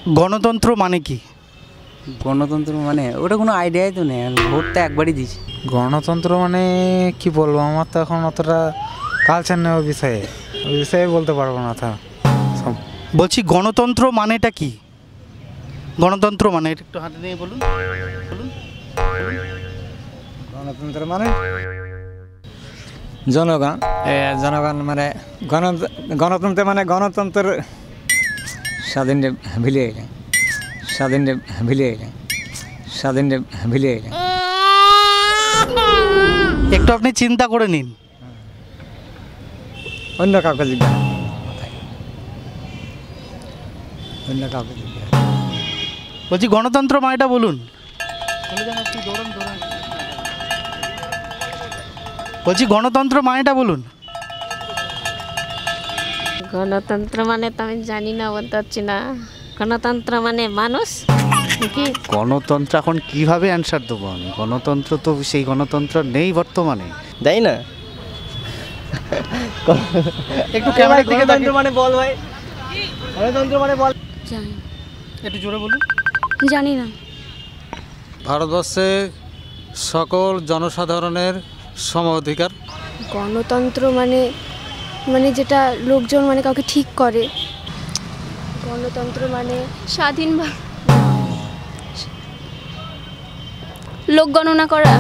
গণতন্ত্র মানে কি? গণতন্ত্র মানে ওটা কোনো আইডিয়াই তো নেই, ভোটটা একবারই দিয়েছি। গণতন্ত্র মানে কি বলবো, আমার তো এখন অতটা কালচার নেই ওই বিষয়ে বলতে পারবো না। সব বলছি গণতন্ত্র মানেটা কি? গণতন্ত্র মানে এটা একটু হাতে নিয়ে বলুন বলুন। গণতন্ত্র মানে জনগণ জনগণ মানে গণতন্ত্র মানে গণতন্ত্র স্বাধীন ভিলিয়ে গেলে একটু আপনি চিন্তা করে নিন। অন্য কাউকে জিজ্ঞাসা বলছি গণতন্ত্র মানেটা বলুন। বলছি গণতন্ত্র মানেটা বলুন। গণতন্ত্র মানে তো আমি জানি না, বলতে পারছি না। গণতন্ত্র মানে মানুষ কি? গণতন্ত্র এখন কিভাবে অ্যান্সার দেবো আমি? গণতন্ত্র তো সেই গণতন্ত্র নেই বর্তমানে, তাই না? একটু ক্যামেরার দিকে তাকিয়ে মানে বল ভাই, গণতন্ত্র মানে বল। জানি একটু জোরে বলুন। জানি না। ভারতবর্ষে সকল জনসাধারণের সম অধিকার। গণতন্ত্র মানে মানে যেটা লোকজন মানে কাউকে ঠিক করে। গণতন্ত্র মানে স্বাধীন লোক গণনা করা।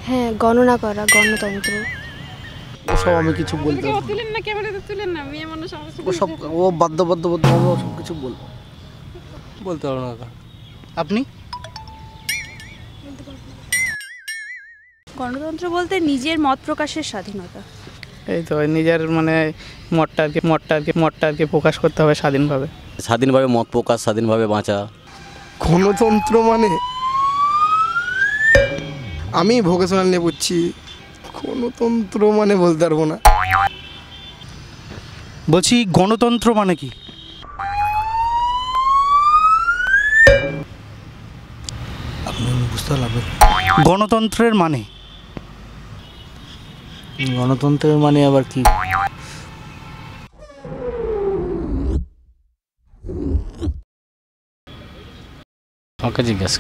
হ্যাঁ, গণনা করা গণতন্ত্র। ওসব আমি কিছু বলতে তুলেন না, ক্যামেরাতে তুলেন না, মেয়ে মানুষ সব ও বাধ্য সব কিছু বলতে পারবো না। আপনি? গণতন্ত্র বলতে নিজের মত প্রকাশের স্বাধীনতা। এই তো নিজের মানে মতটা আর কি প্রকাশ করতে হবে স্বাধীনভাবে। স্বাধীনভাবে মত প্রকাশ, স্বাধীনভাবে বাঁচা। গণতন্ত্র মানে আমি ভোকেশনাল নিয়ে পড়ছি, গণতন্ত্র মানে বলতে পারবো না। বলছি গণতন্ত্র মানে কি? আপনি বুঝতে পারলাম? গণতন্ত্রের মানে? গণতন্ত্রের মানে আবার কি? ওকে জিজ্ঞেস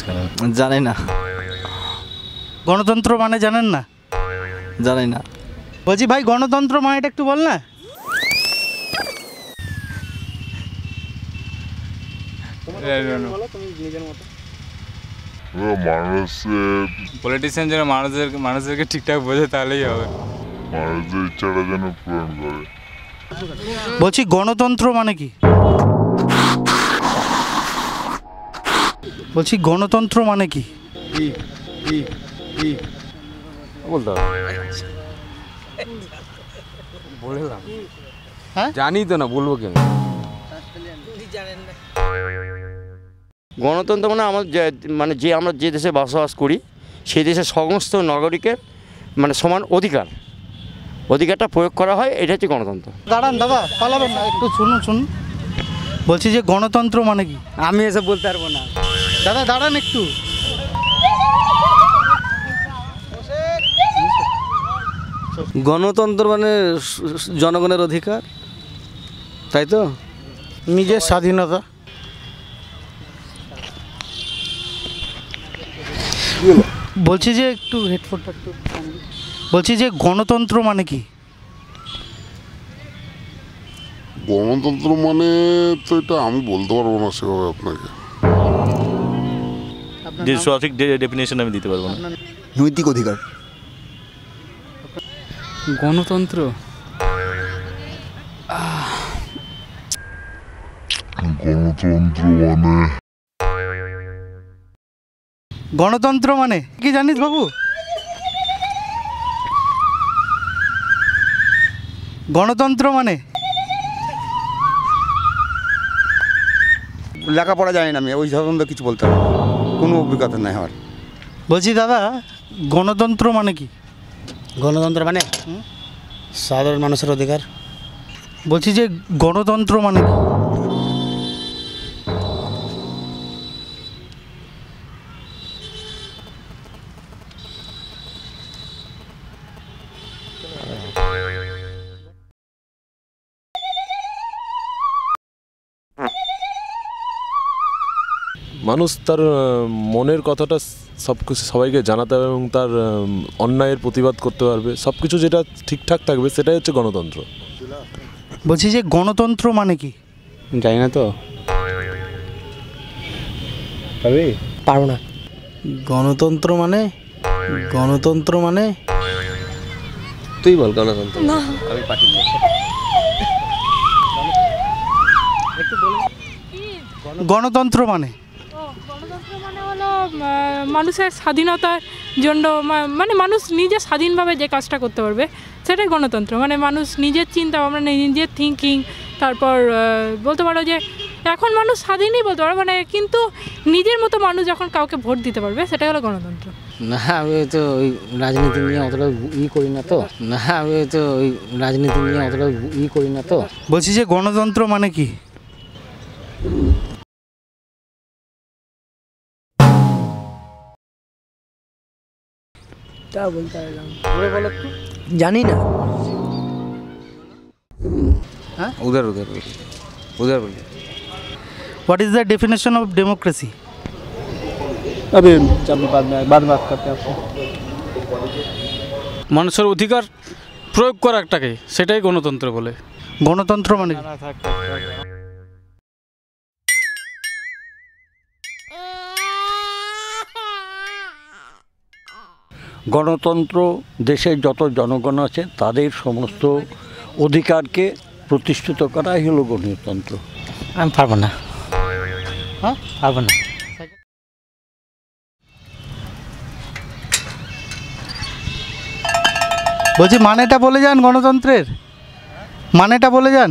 করেন। জানি না। গণতন্ত্র মানে জানেন না? জানি না। বলছি ভাই গণতন্ত্র মানেটা একটু বল না। পলিটিশিয়ান যেন মানুষদেরকে ঠিকঠাক বোঝে, তাহলেই হবে। মানুষদের ইচ্ছাটা যেন পূরণ করে। বলছি গণতন্ত্র মানে কি? বলছি গণতন্ত্র মানে কি? বলতে হবে, বললাম হ্যাঁ জানি তো না, বলবো কেন? গণতন্ত্র মানে মানে আমরা যে দেশে বসবাস করি সেই দেশের সমস্ত নাগরিকের মানে সমান অধিকারটা প্রয়োগ করা হয়, এটা হচ্ছে গণতন্ত্র। দাঁড়ান দাদা, পালাবেন না, একটু শুনুন। বলছি যে গণতন্ত্র মানে কি? আমি এসব বলতে পারবো না দাদা, দাঁড়ান একটু। গণতন্ত্র মানে জনগণের অধিকার, তাই তো? নিজের স্বাধীনতা। বলছি যে একটু হেডফোনটা একটু, বলছি যে গণতন্ত্র মানে কি? গণতন্ত্র মানে তো এটা আমি বলতে পারবো না সেভাবে আপনাকে, যে সঠিক ডেফিনেশন আমি দিতে পারবো না। নৈতিক অধিকার। গণতন্ত্র গণতন্ত্র মানে কি জানিস বাবু? গণতন্ত্র মানে লেখাপড়া জানি না আমি, ওই সম্বন্ধে কিছু বলতে পারবো না, কোনো অভিজ্ঞতা নেই আমার। বলছি দাদা গণতন্ত্র মানে কি? গণতন্ত্র মানে সাধারণ মানুষের অধিকার। বলছি যে গণতন্ত্র মানে কি? মানুষ তার মনের কথাটা সব কিছু সবাইকে জানাতে হবে এবং তার অন্যায়ের প্রতিবাদ করতে পারবে, সব কিছু যেটা ঠিকঠাক থাকবে সেটাই হচ্ছে গণতন্ত্র। বলছি যে গণতন্ত্র মানে কি? জানি না তো, পারবো না। গণতন্ত্র মানে তুই বল গণতন্ত্র। না আমি পার্টির লোক। গণতন্ত্র মানে গণতন্ত্র মানে হলো মানুষের স্বাধীনতার জন্য, মানে মানুষ নিজে স্বাধীনভাবে যে কাজটা করতে পারবে সেটাই গণতন্ত্র। মানে মানুষ নিজের চিন্তা ভাবনা, নিজের থিঙ্কিং, তারপর বলতে পারো যে এখন মানুষ স্বাধীনই বলতে পারো, মানে কিন্তু নিজের মতো মানুষ যখন কাউকে ভোট দিতে পারবে সেটাই হলো গণতন্ত্র। না আমি তো ওই রাজনীতি নিয়ে অতটা করি না তো। বলছি যে গণতন্ত্র মানে কি? তা বলতে পারলাম, জানি না। उधर उधर उधर बोलिए। What is the definition of democracy? अभी बाद में बात करते हैं आपको। মানুষের অধিকার প্রয়োগ করা একটাকে, সেটাই গণতন্ত্র বলে। গণতন্ত্র মানে কি? গণতন্ত্র দেশের যত জনগণ আছে তাদের সমস্ত অধিকারকে প্রতিষ্ঠিত করাই হলো গণতন্ত্র। আমি পারবো না। হ্যাঁ পারবো না। বলছি মানেটা বলে যান, গণতন্ত্রের মানেটা বলে যান।